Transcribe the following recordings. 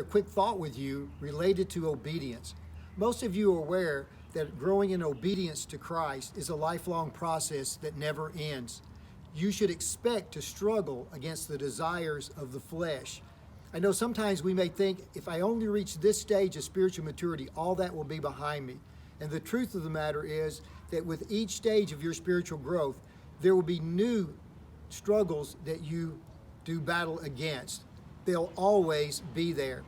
A quick thought with you related to obedience. Most of you are aware that growing in obedience to Christ is a lifelong process that never ends. You should expect to struggle against the desires of the flesh. I know sometimes we may think, if I only reach this stage of spiritual maturity, all that will be behind me. And the truth of the matter is that with each stage of your spiritual growth, there will be new struggles that you do battle against. They'll always be there.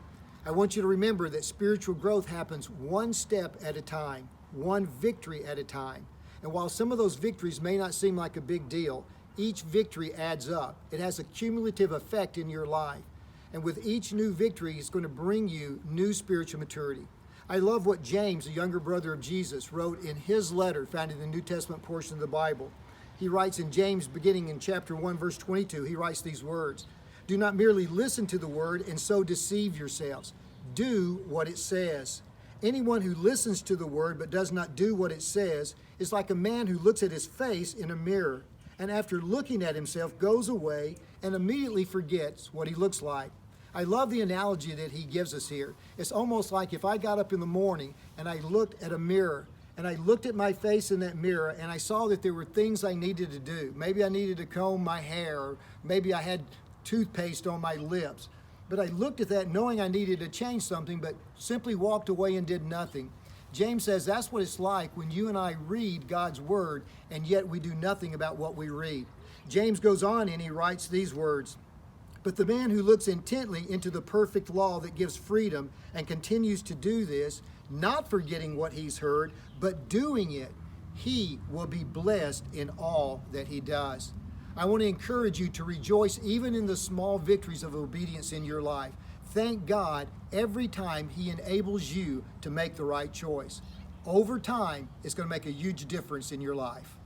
I want you to remember that spiritual growth happens one step at a time, one victory at a time. And while some of those victories may not seem like a big deal, each victory adds up. It has a cumulative effect in your life. And with each new victory, it's going to bring you new spiritual maturity. I love what James, the younger brother of Jesus, wrote in his letter found in the New Testament portion of the Bible. He writes in James, beginning in chapter 1, verse 22, he writes these words: "Do not merely listen to the word and so deceive yourselves. Do what it says. Anyone who listens to the word but does not do what it says is like a man who looks at his face in a mirror and after looking at himself goes away and immediately forgets what he looks like." I love the analogy that he gives us here. It's almost like if I got up in the morning and I looked at a mirror and I looked at my face in that mirror and I saw that there were things I needed to do. Maybe I needed to comb my hair, or maybe I had toothpaste on my lips. But I looked at that knowing I needed to change something, but simply walked away and did nothing. James says that's what it's like when you and I read God's word and yet we do nothing about what we read. James goes on and he writes these words: "But the man who looks intently into the perfect law that gives freedom and continues to do this, not forgetting what he's heard, but doing it, he will be blessed in all that he does." I want to encourage you to rejoice even in the small victories of obedience in your life. Thank God every time he enables you to make the right choice. Over time, it's going to make a huge difference in your life.